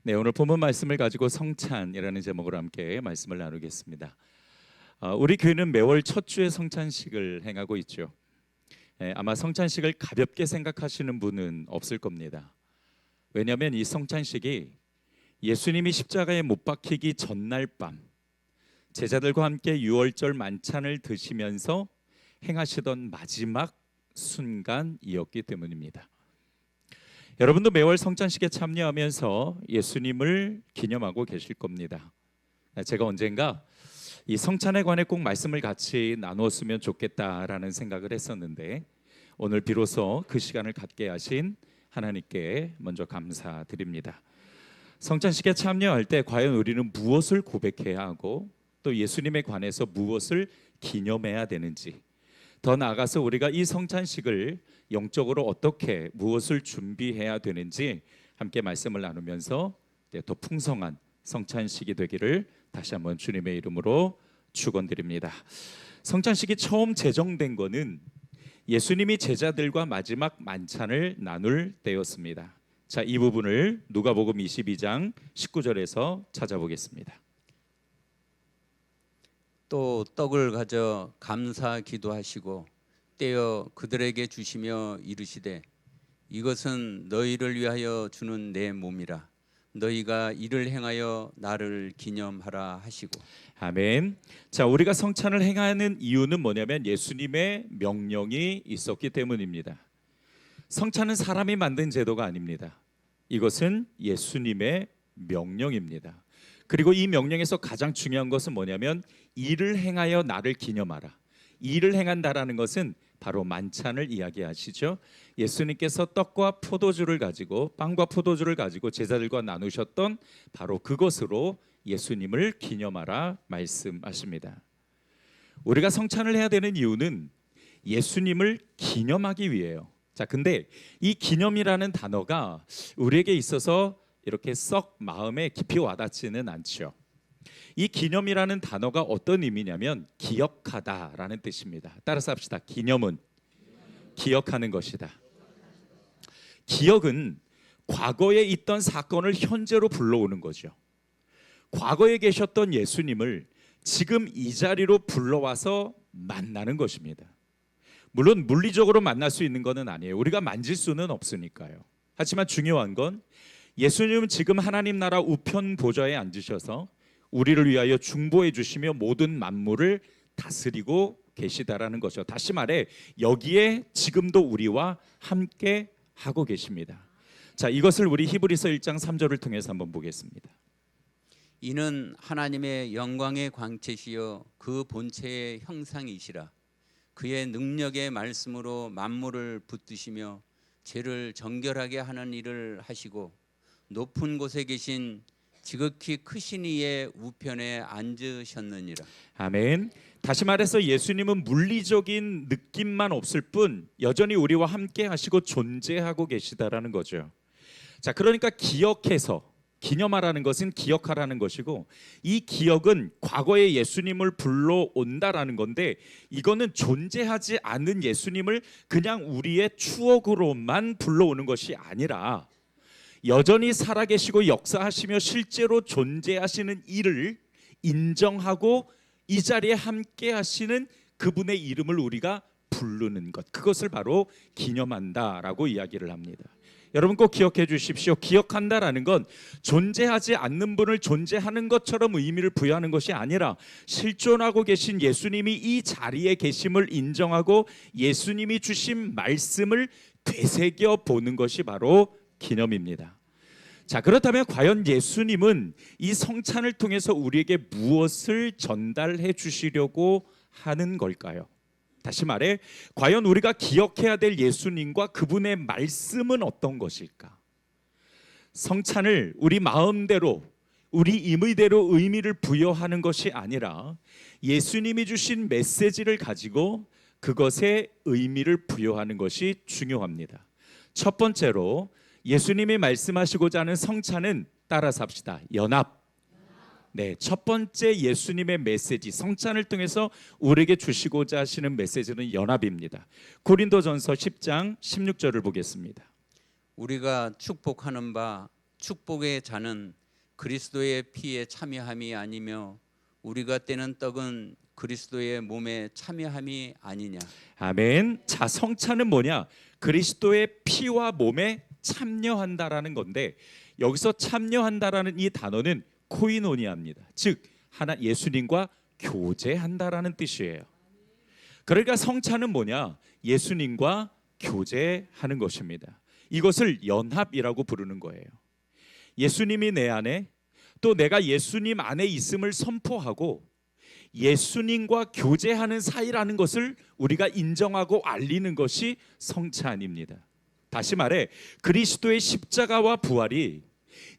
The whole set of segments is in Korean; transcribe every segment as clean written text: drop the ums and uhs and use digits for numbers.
네, 오늘 본문 말씀을 가지고 성찬이라는 제목으로 함께 말씀을 나누겠습니다. 우리 교회는 매월 첫 주에 성찬식을 행하고 있죠. 아마 성찬식을 가볍게 생각하시는 분은 없을 겁니다. 왜냐하면 이 성찬식이 예수님이 십자가에 못 박히기 전날 밤 제자들과 함께 유월절 만찬을 드시면서 행하시던 마지막 순간이었기 때문입니다. 여러분도 매월 성찬식에 참여하면서 예수님을 기념하고 계실 겁니다. 제가 언젠가 이 성찬에 관해 꼭 말씀을 같이 나누었으면 좋겠다라는 생각을 했었는데 오늘 비로소 그 시간을 갖게 하신 하나님께 먼저 감사드립니다. 성찬식에 참여할 때 과연 우리는 무엇을 고백해야 하고 또 예수님에 관해서 무엇을 기념해야 되는지, 더 나아가서 우리가 이 성찬식을 영적으로 어떻게 무엇을 준비해야 되는지 함께 말씀을 나누면서 더 풍성한 성찬식이 되기를 다시 한번 주님의 이름으로 축원드립니다. 성찬식이 처음 제정된 것은 예수님이 제자들과 마지막 만찬을 나눌 때였습니다. 자, 이 부분을 누가복음 22장 19절에서 찾아보겠습니다. 또 떡을 가져 감사 기도하시고 떼어 그들에게 주시며 이르시되 이것은 너희를 위하여 주는 내 몸이라 너희가 이를 행하여 나를 기념하라 하시고. 아멘. 자, 우리가 성찬을 행하는 이유는 뭐냐면 예수님의 명령이 있었기 때문입니다. 성찬은 사람이 만든 제도가 아닙니다. 이것은 예수님의 명령입니다. 그리고 이 명령에서 가장 중요한 것은 뭐냐면 이를 행하여 나를 기념하라. 이를 행한다라는 것은 바로 만찬을 이야기하시죠. 예수님께서 떡과 포도주를 가지고 빵과 포도주를 가지고 제자들과 나누셨던 바로 그것으로 예수님을 기념하라 말씀하십니다. 우리가 성찬을 해야 되는 이유는 예수님을 기념하기 위해요. 자, 근데 이 기념이라는 단어가 우리에게 있어서 이렇게 썩 마음에 깊이 와닿지는 않죠. 이 기념이라는 단어가 어떤 의미냐면 기억하다라는 뜻입니다. 따라서 합시다. 기념은 기억하는 것이다. 기억은 과거에 있던 사건을 현재로 불러오는 거죠. 과거에 계셨던 예수님을 지금 이 자리로 불러와서 만나는 것입니다. 물론 물리적으로 만날 수 있는 것은 아니에요. 우리가 만질 수는 없으니까요. 하지만 중요한 건 예수님은 지금 하나님 나라 우편 보좌에 앉으셔서 우리를 위하여 중보해 주시며 모든 만물을 다스리고 계시다라는 거죠. 다시 말해 여기에 지금도 우리와 함께 하고 계십니다. 자, 이것을 우리 히브리서 1장 3절을 통해서 한번 보겠습니다. 이는 하나님의 영광의 광채시여 그 본체의 형상이시라 그의 능력의 말씀으로 만물을 붙드시며 죄를 정결하게 하는 일을 하시고 높은 곳에 계신 지극히 크신 이의 우편에 앉으셨느니라. 아멘. 다시 말해서 예수님은 물리적인 느낌만 없을 뿐 여전히 우리와 함께 하시고 존재하고 계시다라는 거죠. 자, 그러니까 기억해서 기념하라는 것은 기억하라는 것이고 이 기억은 과거에 예수님을 불러온다라는 건데 이거는 존재하지 않은 예수님을 그냥 우리의 추억으로만 불러오는 것이 아니라 여전히 살아계시고 역사하시며 실제로 존재하시는 이를 인정하고 이 자리에 함께 하시는 그분의 이름을 우리가 부르는 것, 그것을 바로 기념한다라고 이야기를 합니다. 여러분 꼭 기억해 주십시오. 기억한다라는 건 존재하지 않는 분을 존재하는 것처럼 의미를 부여하는 것이 아니라 실존하고 계신 예수님이 이 자리에 계심을 인정하고 예수님이 주신 말씀을 되새겨 보는 것이 바로 기념입니다. 자, 그렇다면 과연 예수님은 이 성찬을 통해서 우리에게 무엇을 전달해 주시려고 하는 걸까요? 다시 말해 과연 우리가 기억해야 될 예수님과 그분의 말씀은 어떤 것일까? 성찬을 우리 마음대로 우리 임의대로 의미를 부여하는 것이 아니라 예수님이 주신 메시지를 가지고 그것에 의미를 부여하는 것이 중요합니다. 첫 번째로 예수님이 말씀하시고자 하는 성찬은 따라서 합시다. 연합. 네, 첫 번째 예수님의 메시지, 성찬을 통해서 우리에게 주시고자 하시는 메시지는 연합입니다. 고린도전서 10장 16절을 보겠습니다. 우리가 축복하는 바 축복의 잔은 그리스도의 피에 참여함이 아니며 우리가 떼는 떡은 그리스도의 몸에 참여함이 아니냐. 아멘. 자, 성찬은 뭐냐? 그리스도의 피와 몸에 참여한다라는 건데, 여기서 참여한다라는 이 단어는 코이노니아입니다. 즉 하나 예수님과 교제한다라는 뜻이에요. 그러니까 성찬은 뭐냐? 예수님과 교제하는 것입니다. 이것을 연합이라고 부르는 거예요. 예수님이 내 안에, 또 내가 예수님 안에 있음을 선포하고 예수님과 교제하는 사이라는 것을 우리가 인정하고 알리는 것이 성찬입니다. 다시 말해 그리스도의 십자가와 부활이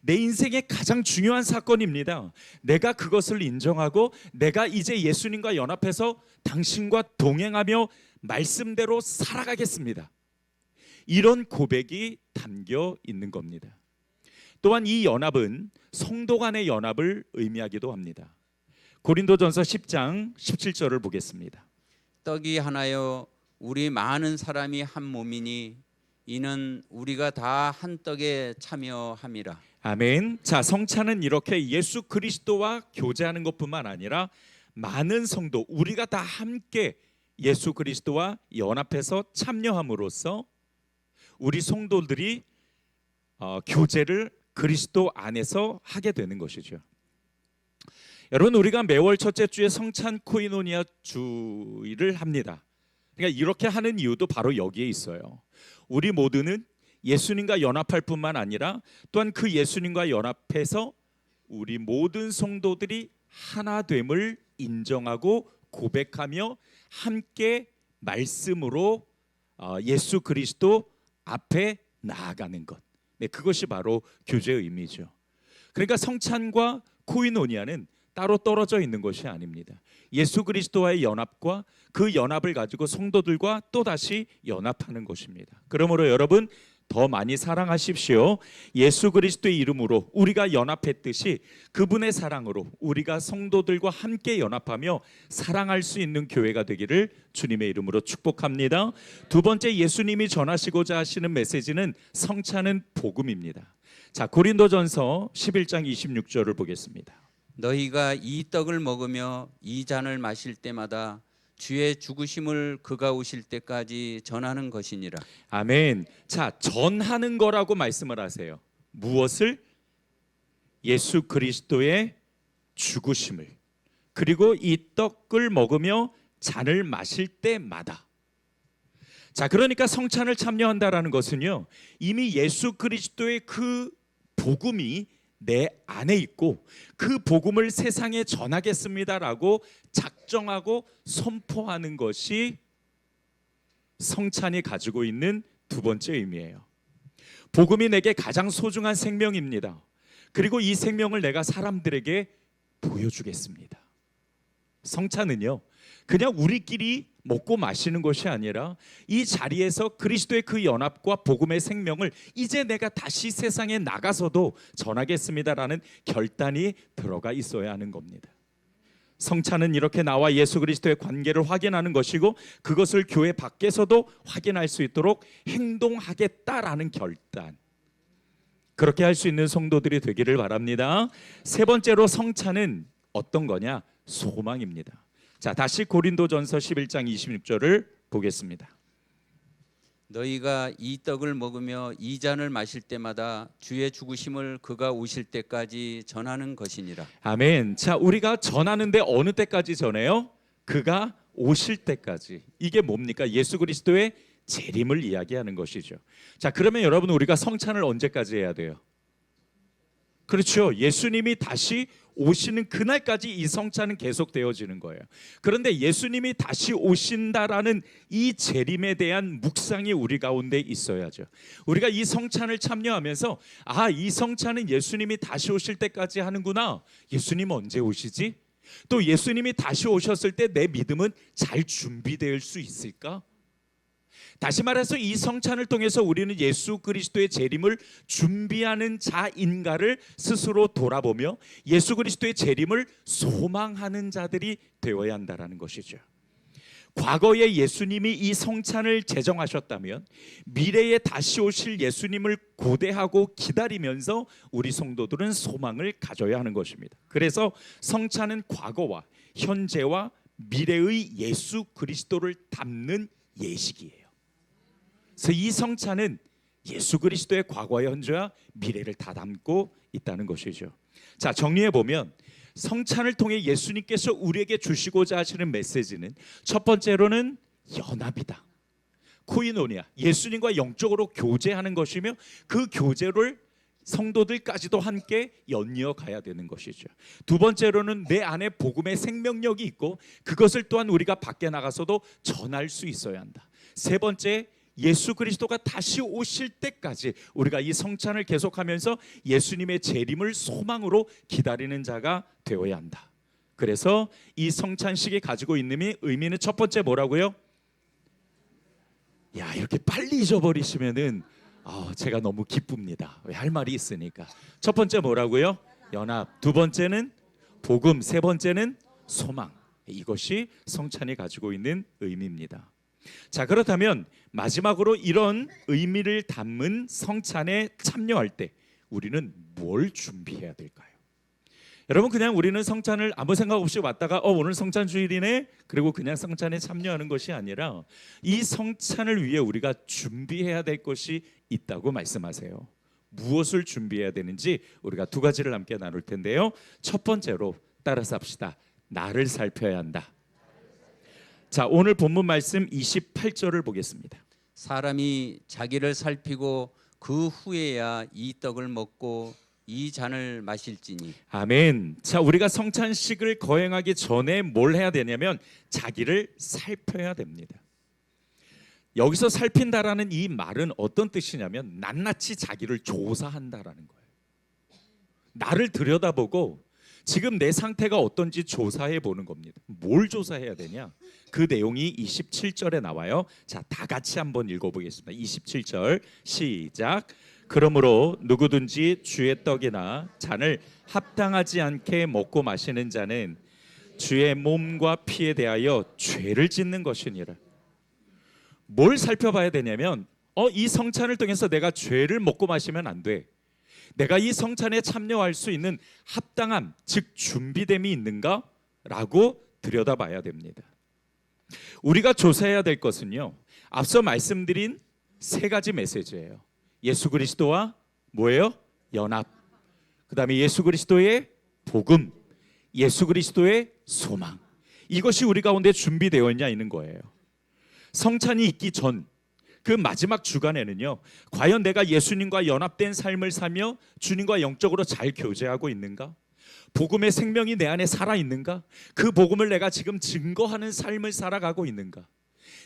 내 인생의 가장 중요한 사건입니다. 내가 그것을 인정하고 내가 이제 예수님과 연합해서 당신과 동행하며 말씀대로 살아가겠습니다. 이런 고백이 담겨 있는 겁니다. 또한 이 연합은 성도 간의 연합을 의미하기도 합니다. 고린도전서 10장 17절을 보겠습니다. 떡이 하나여 우리 많은 사람이 한 몸이니 이는 우리가 다 한 떡에 참여함이라. 아멘. 자, 성찬은 이렇게 예수 그리스도와 교제하는 것뿐만 아니라 많은 성도, 우리가 다 함께 예수 그리스도와 연합해서 참여함으로써 우리 성도들이 교제를 그리스도 안에서 하게 되는 것이죠. 여러분, 우리가 매월 첫째 주에 성찬 코이노니아 주일을 합니다. 그러니까 이렇게 하는 이유도 바로 여기에 있어요. 우리 모두는 예수님과 연합할 뿐만 아니라 또한 그 예수님과 연합해서 우리 모든 성도들이 하나됨을 인정하고 고백하며 함께 말씀으로 예수 그리스도 앞에 나아가는 것. 네, 그것이 바로 교제의 의미죠. 그러니까 성찬과 코이노니아는 따로 떨어져 있는 것이 아닙니다. 예수 그리스도와의 연합과 그 연합을 가지고 성도들과 또다시 연합하는 것입니다. 그러므로 여러분 더 많이 사랑하십시오. 예수 그리스도의 이름으로 우리가 연합했듯이 그분의 사랑으로 우리가 성도들과 함께 연합하며 사랑할 수 있는 교회가 되기를 주님의 이름으로 축복합니다. 두 번째, 예수님이 전하시고자 하시는 메시지는 성찬은 복음입니다. 자, 고린도전서 11장 26절을 보겠습니다. 너희가 이 떡을 먹으며 이 잔을 마실 때마다 주의 죽으심을 그가 오실 때까지 전하는 것이니라. 아멘. 자, 전하는 거라고 말씀을 하세요. 무엇을? 예수 그리스도의 죽으심을. 그리고 이 떡을 먹으며 잔을 마실 때마다. 자, 그러니까 성찬을 참여한다라는 것은요, 이미 예수 그리스도의 그 복음이 내 안에 있고 그 복음을 세상에 전하겠습니다라고 작정하고 선포하는 것이 성찬이 가지고 있는 두 번째 의미예요. 복음이 내게 가장 소중한 생명입니다. 그리고 이 생명을 내가 사람들에게 보여주겠습니다. 성찬은요, 그냥 우리끼리 먹고 마시는 것이 아니라 이 자리에서 그리스도의 그 연합과 복음의 생명을 이제 내가 다시 세상에 나가서도 전하겠습니다라는 결단이 들어가 있어야 하는 겁니다. 성찬은 이렇게 나와 예수 그리스도의 관계를 확인하는 것이고 그것을 교회 밖에서도 확인할 수 있도록 행동하겠다라는 결단, 그렇게 할 수 있는 성도들이 되기를 바랍니다. 세 번째로 성찬은 어떤 거냐? 소망입니다. 자, 다시 고린도전서 11장 26절을 보겠습니다. 너희가 이 떡을 먹으며 이 잔을 마실 때마다 주의 죽으심을 그가 오실 때까지 전하는 것이니라. 아멘. 자, 우리가 전하는데 어느 때까지 전해요? 그가 오실 때까지. 이게 뭡니까? 예수 그리스도의 재림을 이야기하는 것이죠. 자, 그러면 여러분, 우리가 성찬을 언제까지 해야 돼요? 그렇죠. 예수님이 다시 오시는 그날까지 이 성찬은 계속 되어지는 거예요. 그런데 예수님이 다시 오신다라는 이 재림에 대한 묵상이 우리 가운데 있어야죠. 우리가 이 성찬을 참여하면서 이 성찬은 예수님이 다시 오실 때까지 하는구나. 예수님 언제 오시지? 또 예수님이 다시 오셨을 때 내 믿음은 잘 준비될 수 있을까? 다시 말해서 이 성찬을 통해서 우리는 예수 그리스도의 재림을 준비하는 자인가를 스스로 돌아보며 예수 그리스도의 재림을 소망하는 자들이 되어야 한다라는 것이죠. 과거에 예수님이 이 성찬을 제정하셨다면 미래에 다시 오실 예수님을 고대하고 기다리면서 우리 성도들은 소망을 가져야 하는 것입니다. 그래서 성찬은 과거와 현재와 미래의 예수 그리스도를 담는 예식이에요. 그래서 이 성찬은 예수 그리스도의 과거와 현재와 미래를 다 담고 있다는 것이죠. 자, 정리해 보면 성찬을 통해 예수님께서 우리에게 주시고자 하시는 메시지는 첫 번째로는 연합이다. 코이노니아, 예수님과 영적으로 교제하는 것이며 그 교제를 성도들까지도 함께 연이어 가야 되는 것이죠. 두 번째로는 내 안에 복음의 생명력이 있고 그것을 또한 우리가 밖에 나가서도 전할 수 있어야 한다. 세 번째, 예수 그리스도가 다시 오실 때까지 우리가 이 성찬을 계속하면서 예수님의 재림을 소망으로 기다리는 자가 되어야 한다. 그래서 이 성찬식이 가지고 있는 의미는 첫 번째 뭐라고요? 야, 이렇게 빨리 잊어버리시면은 제가 너무 기쁩니다. 왜? 할 말이 있으니까. 첫 번째 뭐라고요? 연합. 두 번째는 복음. 세 번째는 소망. 이것이 성찬이 가지고 있는 의미입니다. 자, 그렇다면 마지막으로 이런 의미를 담은 성찬에 참여할 때 우리는 뭘 준비해야 될까요? 여러분, 그냥 우리는 성찬을 아무 생각 없이 왔다가 오늘 성찬 주일이네 그리고 그냥 성찬에 참여하는 것이 아니라 이 성찬을 위해 우리가 준비해야 될 것이 있다고 말씀하세요. 무엇을 준비해야 되는지 우리가 두 가지를 함께 나눌 텐데요. 첫 번째로 따라서 합시다. 나를 살펴야 한다. 자, 오늘 본문 말씀 28절을 보겠습니다. 사람이 자기를 살피고 그 후에야 이 떡을 먹고 이 잔을 마실지니. 아멘. 자, 우리가 성찬식을 거행하기 전에 뭘 해야 되냐면 자기를 살펴야 됩니다. 여기서 살핀다라는 이 말은 어떤 뜻이냐면 낱낱이 자기를 조사한다라는 거예요. 나를 들여다보고 지금 내 상태가 어떤지 조사해 보는 겁니다. 뭘 조사해야 되냐? 그 내용이 27절에 나와요. 자, 다 같이 한번 읽어보겠습니다. 27절 시작. 그러므로 누구든지 주의 떡이나 잔을 합당하지 않게 먹고 마시는 자는 주의 몸과 피에 대하여 죄를 짓는 것이니라. 뭘 살펴봐야 되냐면 이 성찬을 통해서 내가 죄를 먹고 마시면 안 돼. 내가 이 성찬에 참여할 수 있는 합당함, 즉 준비됨이 있는가? 라고 들여다봐야 됩니다. 우리가 조사해야 될 것은요, 앞서 말씀드린 세 가지 메시지예요. 예수 그리스도와 뭐예요? 연합. 그 다음에 예수 그리스도의 복음, 예수 그리스도의 소망. 이것이 우리 가운데 준비되어 있는 거예요. 성찬이 있기 전 그 마지막 주간에는요, 과연 내가 예수님과 연합된 삶을 살며 주님과 영적으로 잘 교제하고 있는가? 복음의 생명이 내 안에 살아있는가? 그 복음을 내가 지금 증거하는 삶을 살아가고 있는가?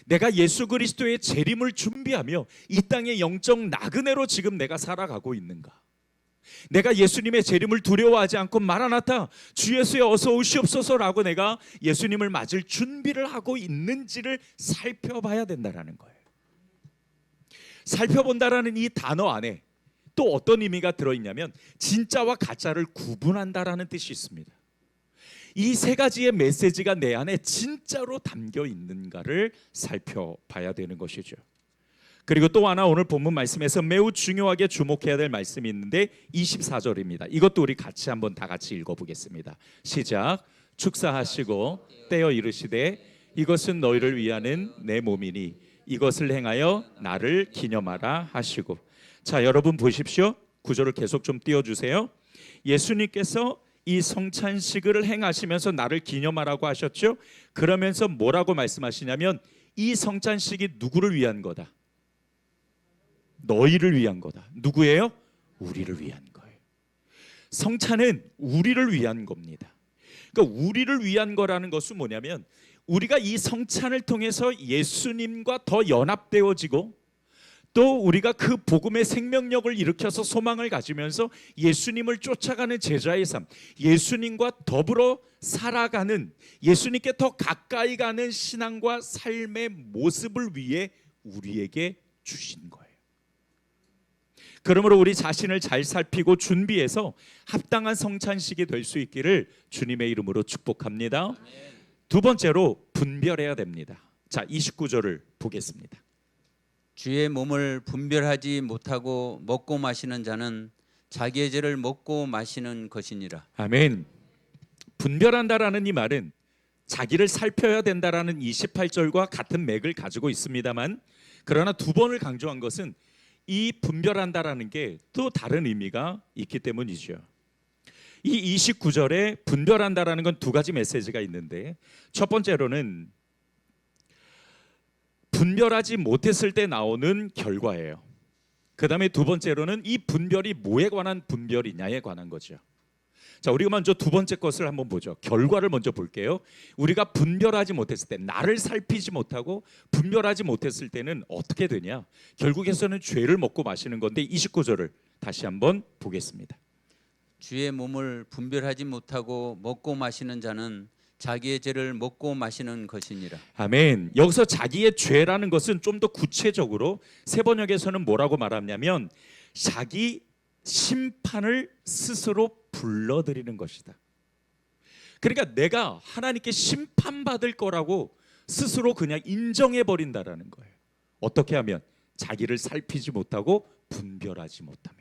내가 예수 그리스도의 재림을 준비하며 이 땅의 영적 나그네로 지금 내가 살아가고 있는가? 내가 예수님의 재림을 두려워하지 않고 마라나타 주 예수여 어서 오시옵소서라고 내가 예수님을 맞을 준비를 하고 있는지를 살펴봐야 된다라는 거예요. 살펴본다라는 이 단어 안에 또 어떤 의미가 들어있냐면 진짜와 가짜를 구분한다라는 뜻이 있습니다. 이 세 가지의 메시지가 내 안에 진짜로 담겨 있는가를 살펴봐야 되는 것이죠. 그리고 또 하나 오늘 본문 말씀에서 매우 중요하게 주목해야 될 말씀이 있는데 24절입니다. 이것도 우리 같이 한번 다 같이 읽어보겠습니다. 시작. 축사하시고 떼어 이르시되 이것은 너희를 위하는 내 몸이니 이것을 행하여 나를 기념하라 하시고. 자, 여러분 보십시오. 구절을 계속 좀 띄워주세요. 예수님께서 이 성찬식을 행하시면서 나를 기념하라고 하셨죠. 그러면서 뭐라고 말씀하시냐면 이 성찬식이 누구를 위한 거다? 너희를 위한 거다. 누구예요? 우리를 위한 거예요. 성찬은 우리를 위한 겁니다. 그러니까 우리를 위한 거라는 것은 뭐냐면 우리가 이 성찬을 통해서 예수님과 더 연합되어지고 또 우리가 그 복음의 생명력을 일으켜서 소망을 가지면서 예수님을 쫓아가는 제자의 삶, 예수님과 더불어 살아가는, 예수님께 더 가까이 가는 신앙과 삶의 모습을 위해 우리에게 주신 거예요. 그러므로 우리 자신을 잘 살피고 준비해서 합당한 성찬식이 될 수 있기를 주님의 이름으로 축복합니다. 두 번째로 분별해야 됩니다. 자, 29절을 보겠습니다. 주의 몸을 분별하지 못하고 먹고 마시는 자는 자기의 죄를 먹고 마시는 것이니라. 아멘. 분별한다라는 이 말은 자기를 살펴야 된다라는 28절과 같은 맥을 가지고 있습니다만, 그러나 두 번을 강조한 것은 이 분별한다라는 게 또 다른 의미가 있기 때문이죠. 이 29절에 분별한다라는 건 두 가지 메시지가 있는데, 첫 번째로는 분별하지 못했을 때 나오는 결과예요. 그 다음에 두 번째로는 이 분별이 뭐에 관한 분별이냐에 관한 거죠. 자, 우리가 먼저 두 번째 것을 한번 보죠. 결과를 먼저 볼게요. 우리가 분별하지 못했을 때, 나를 살피지 못하고 분별하지 못했을 때는 어떻게 되냐? 결국에서는 죄를 먹고 마시는 건데, 29절을 다시 한번 보겠습니다. 주의 몸을 분별하지 못하고 먹고 마시는 자는 자기의 죄를 먹고 마시는 것이니라. 아멘. 여기서 자기의 죄라는 것은 좀 더 구체적으로 세 번역에서는 뭐라고 말하냐면 자기 심판을 스스로 불러들이는 것이다. 그러니까 내가 하나님께 심판받을 거라고 스스로 그냥 인정해 버린다라는 거예요. 어떻게 하면? 자기를 살피지 못하고 분별하지 못하면.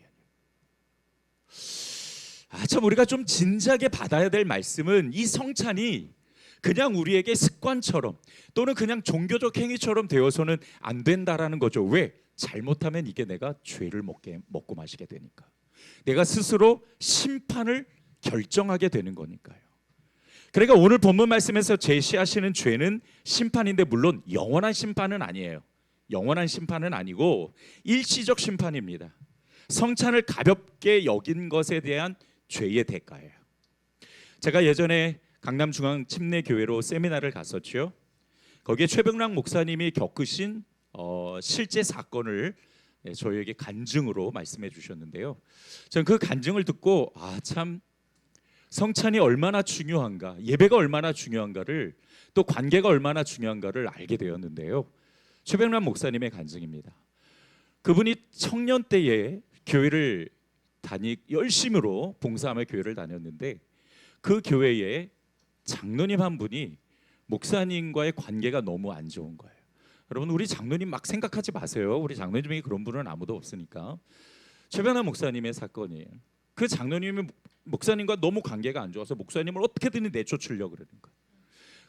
참 우리가 좀 진지하게 받아야 될 말씀은, 이 성찬이 그냥 우리에게 습관처럼 또는 그냥 종교적 행위처럼 되어서는 안 된다라는 거죠. 왜? 잘못하면 이게 내가 죄를 먹고 마시게 되니까. 내가 스스로 심판을 결정하게 되는 거니까요. 그러니까 오늘 본문 말씀에서 제시하시는 죄는 심판인데, 물론 영원한 심판은 아니에요. 영원한 심판은 아니고 일시적 심판입니다. 성찬을 가볍게 여긴 것에 대한 죄의 대가예요. 제가 예전에 강남중앙 침례교회로 세미나를 갔었죠. 거기에 최병락 목사님이 겪으신 실제 사건을 저희에게 간증으로 말씀해 주셨는데요. 저는 그 간증을 듣고 참 성찬이 얼마나 중요한가, 예배가 얼마나 중요한가를, 또 관계가 얼마나 중요한가를 알게 되었는데요. 최병락 목사님의 간증입니다. 그분이 청년 때에 교회를 열심으로 봉사하며 교회를 다녔는데, 그 교회에 장로님 한 분이 목사님과의 관계가 너무 안 좋은 거예요. 여러분, 우리 장로님 막 생각하지 마세요. 우리 장로님 중에 그런 분은 아무도 없으니까. 최변환 목사님의 사건이에요. 그 장로님이 목사님과 너무 관계가 안 좋아서 목사님을 어떻게든 내쫓으려고 그러는 거예요.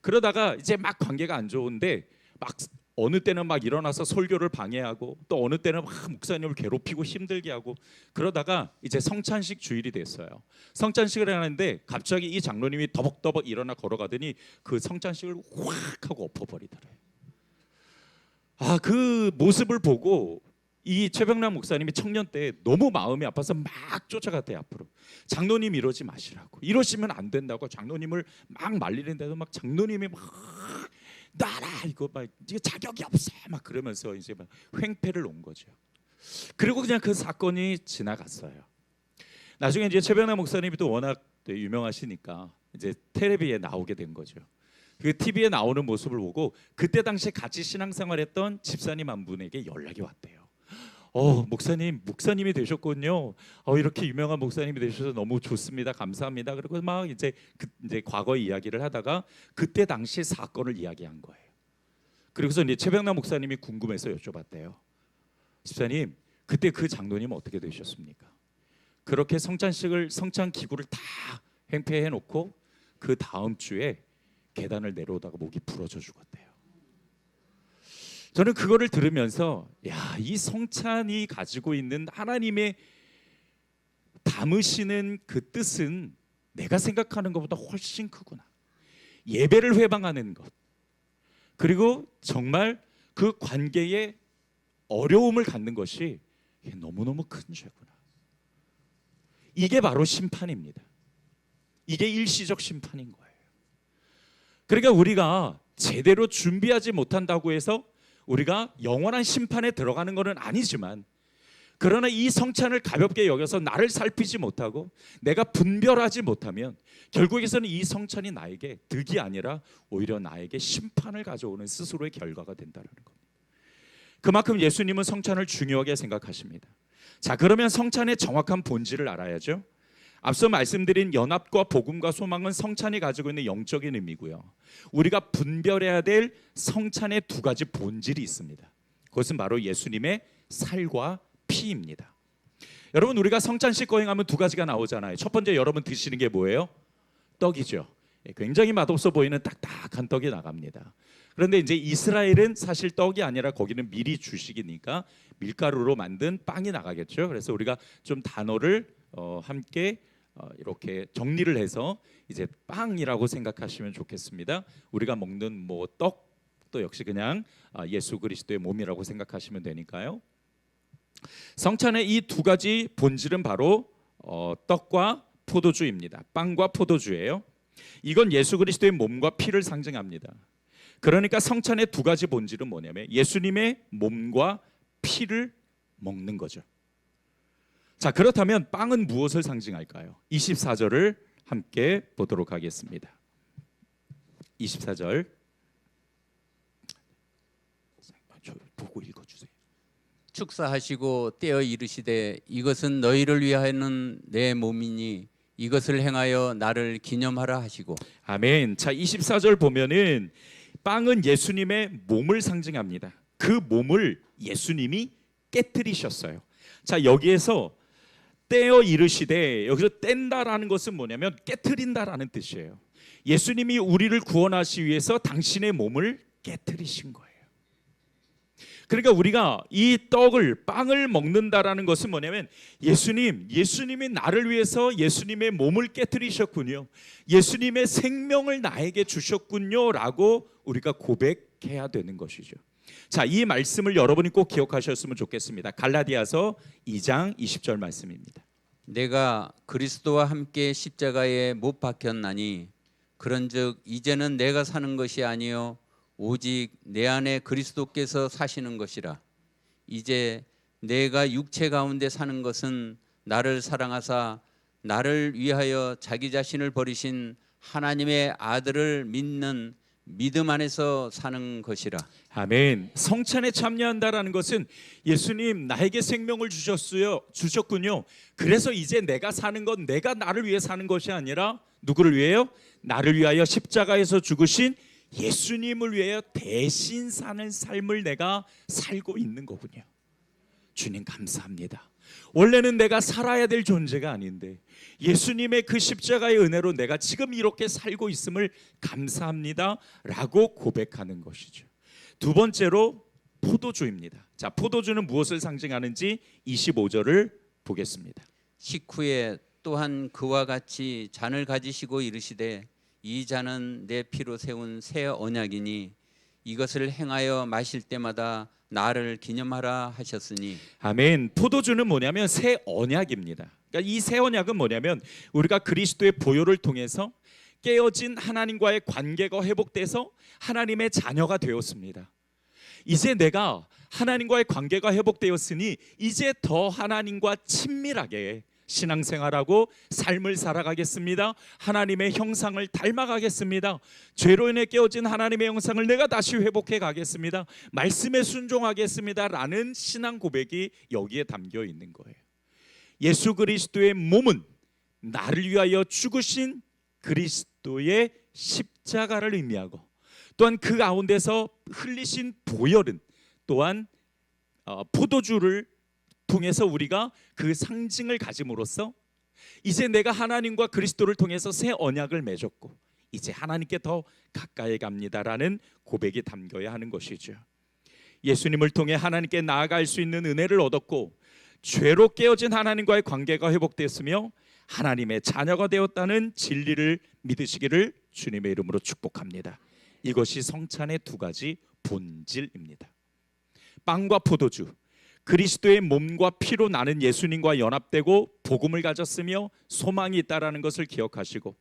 그러다가 이제 막 관계가 안 좋은데, 막 어느 때는 막 일어나서 설교를 방해하고, 또 어느 때는 막 목사님을 괴롭히고 힘들게 하고, 그러다가 이제 성찬식 주일이 됐어요. 성찬식을 하는데 갑자기 이 장로님이 더벅더벅 일어나 걸어가더니 그 성찬식을 확 하고 엎어버리더래요. 그 모습을 보고 이 최병락 목사님이 청년 때 너무 마음이 아파서 막 쫓아갔대요. 앞으로 장로님 이러지 마시라고, 이러시면 안 된다고 장로님을 막 말리는데도 막 장로님이 막 나라 이거 막 이게 자격이 없어 막 그러면서 이제 막 횡패를 놓은 거죠. 그리고 그냥 그 사건이 지나갔어요. 나중에 이제 최병락 목사님이 또 워낙 유명하시니까 이제 텔레비에 나오게 된 거죠. 그 TV에 나오는 모습을 보고 그때 당시 같이 신앙생활했던 집사님 한 분에게 연락이 왔대요. 목사님이 되셨군요. 이렇게 유명한 목사님이 되셔서 너무 좋습니다. 감사합니다. 그리고 막 이제 과거 이야기를 하다가 그때 당시 사건을 이야기한 거예요. 그리고서 이제 최병락 목사님이 궁금해서 여쭤봤대요. 집사님, 그때 그 장로님 어떻게 되셨습니까? 그렇게 성찬 기구를 다 행패해 놓고 그 다음 주에 계단을 내려오다가 목이 부러져 죽었대요. 저는 그거를 들으면서 이 성찬이 가지고 있는 하나님의 담으시는 그 뜻은 내가 생각하는 것보다 훨씬 크구나. 예배를 회방하는 것, 그리고 정말 그 관계에 어려움을 갖는 것이 너무너무 큰 죄구나. 이게 바로 심판입니다. 이게 일시적 심판인 거예요. 그러니까 우리가 제대로 준비하지 못한다고 해서 우리가 영원한 심판에 들어가는 것은 아니지만, 그러나 이 성찬을 가볍게 여겨서 나를 살피지 못하고 내가 분별하지 못하면 결국에서는 이 성찬이 나에게 득이 아니라 오히려 나에게 심판을 가져오는 스스로의 결과가 된다는 겁니다. 그만큼 예수님은 성찬을 중요하게 생각하십니다. 자, 그러면 성찬의 정확한 본질을 알아야죠. 앞서 말씀드린 연합과 복음과 소망은 성찬이 가지고 있는 영적인 의미고요. 우리가 분별해야 될 성찬의 두 가지 본질이 있습니다. 그것은 바로 예수님의 살과 피입니다. 여러분, 우리가 성찬식 거행하면 두 가지가 나오잖아요. 첫 번째, 여러분 드시는 게 뭐예요? 떡이죠. 굉장히 맛없어 보이는 딱딱한 떡이 나갑니다. 그런데 이제 이스라엘은 사실 떡이 아니라 거기는 미리 주식이니까 밀가루로 만든 빵이 나가겠죠. 그래서 우리가 좀 단어를 함께 이렇게 정리를 해서 이제 빵이라고 생각하시면 좋겠습니다. 우리가 먹는 뭐 떡도 역시 그냥 예수 그리스도의 몸이라고 생각하시면 되니까요. 성찬의 이 두 가지 본질은 바로 떡과 포도주입니다. 빵과 포도주예요. 이건 예수 그리스도의 몸과 피를 상징합니다. 그러니까 성찬의 두 가지 본질은 뭐냐면 예수님의 몸과 피를 먹는 거죠. 자, 그렇다면 빵은 무엇을 상징할까요? 24절을 함께 보도록 하겠습니다. 24절 보고 읽어주세요. 축사하시고 떼어 이르시되 이것은 너희를 위하여는 내 몸이니 이것을 행하여 나를 기념하라 하시고. 아멘. 자, 24절 보면은 빵은 예수님의 몸을 상징합니다. 그 몸을 예수님이 깨뜨리셨어요. 자, 여기에서 떼어 이르시되, 여기서 뗀다라는 것은 뭐냐면 깨뜨린다라는 뜻이에요. 예수님이 우리를 구원하시기 위해서 당신의 몸을 깨뜨리신 거예요. 그러니까 우리가 이 떡을, 빵을 먹는다라는 것은 뭐냐면 예수님이 나를 위해서 예수님의 몸을 깨뜨리셨군요. 예수님의 생명을 나에게 주셨군요 라고 우리가 고백해야 되는 것이죠. 자, 이 말씀을 여러분이 꼭 기억하셨으면 좋겠습니다. 갈라디아서 2장 20절 말씀입니다. 내가 그리스도와 함께 십자가에 못 박혔나니 그런즉 이제는 내가 사는 것이 아니요 오직 내 안에 그리스도께서 사시는 것이라. 이제 내가 육체 가운데 사는 것은 나를 사랑하사 나를 위하여 자기 자신을 버리신 하나님의 아들을 믿는 믿음 안에서 사는 것이라. 아멘. 성찬에 참여한다라는 것은 예수님 나에게 생명을 주셨군요. 그래서 이제 내가 사는 건 내가 나를 위해 사는 것이 아니라 누구를 위해요? 나를 위하여 십자가에서 죽으신 예수님을 위하여 대신 사는 삶을 내가 살고 있는 거군요. 주님 감사합니다. 원래는 내가 살아야 될 존재가 아닌데 예수님의 그 십자가의 은혜로 내가 지금 이렇게 살고 있음을 감사합니다 라고 고백하는 것이죠. 두 번째로 포도주입니다. 자, 포도주는 무엇을 상징하는지 25절을 보겠습니다. 식후에 또한 그와 같이 잔을 가지시고 이르시되 이 잔은 내 피로 세운 새 언약이니 이것을 행하여 마실 때마다 나를 기념하라 하셨으니. 아멘. 포도주는 뭐냐면 새 언약입니다. 그러니까 이 새 언약은 뭐냐면 우리가 그리스도의 보혈을 통해서 깨어진 하나님과의 관계가 회복돼서 하나님의 자녀가 되었습니다. 이제 내가 하나님과의 관계가 회복되었으니 이제 더 하나님과 친밀하게 신앙생활하고 삶을 살아가겠습니다. 하나님의 형상을 닮아가겠습니다. 죄로 인해 깨어진 하나님의 형상을 내가 다시 회복해 가겠습니다. 말씀에 순종하겠습니다 라는 신앙 고백이 여기에 담겨 있는 거예요. 예수 그리스도의 몸은 나를 위하여 죽으신 그리스도의 십자가를 의미하고 또한 그 가운데서 흘리신 보혈은 또한 포도주를 통해서 우리가 그 상징을 가짐으로써 이제 내가 하나님과 그리스도를 통해서 새 언약을 맺었고 이제 하나님께 더 가까이 갑니다라는 고백이 담겨야 하는 것이죠. 예수님을 통해 하나님께 나아갈 수 있는 은혜를 얻었고 죄로 깨어진 하나님과의 관계가 회복됐으며 하나님의 자녀가 되었다는 진리를 믿으시기를 주님의 이름으로 축복합니다. 이것이 성찬의 두 가지 본질입니다. 빵과 포도주, 그리스도의 몸과 피로 나는 예수님과 연합되고 복음을 가졌으며 소망이 있다라는 것을 기억하시고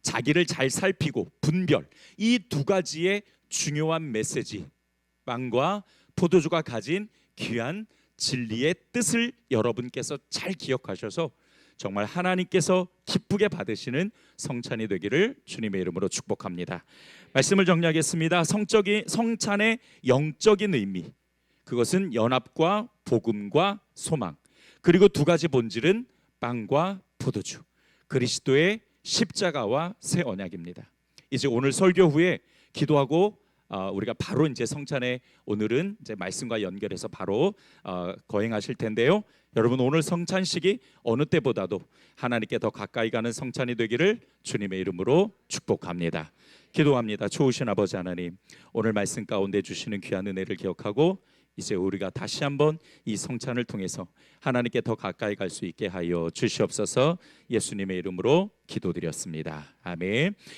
자기를 잘 살피고 분별, 이 두 가지의 중요한 메시지, 빵과 포도주가 가진 귀한 진리의 뜻을 여러분께서 잘 기억하셔서 정말 하나님께서 기쁘게 받으시는 성찬이 되기를 주님의 이름으로 축복합니다. 말씀을 정리하겠습니다. 성찬의 영적인 의미, 그것은 연합과 복음과 소망, 그리고 두 가지 본질은 빵과 포도주. 그리스도의 십자가와 새 언약입니다. 이제 오늘 설교 후에 기도하고 우리가 바로 이제 성찬에 오늘은 이제 말씀과 연결해서 바로 거행하실 텐데요. 여러분 오늘 성찬식이 어느 때보다도 하나님께 더 가까이 가는 성찬이 되기를 주님의 이름으로 축복합니다. 기도합니다. 좋으신 아버지 하나님, 오늘 말씀 가운데 주시는 귀한 은혜를 기억하고 이제 우리가 다시 한번 이 성찬을 통해서 하나님께 더 가까이 갈 수 있게 하여 주시옵소서. 예수님의 이름으로 기도드렸습니다. 아멘.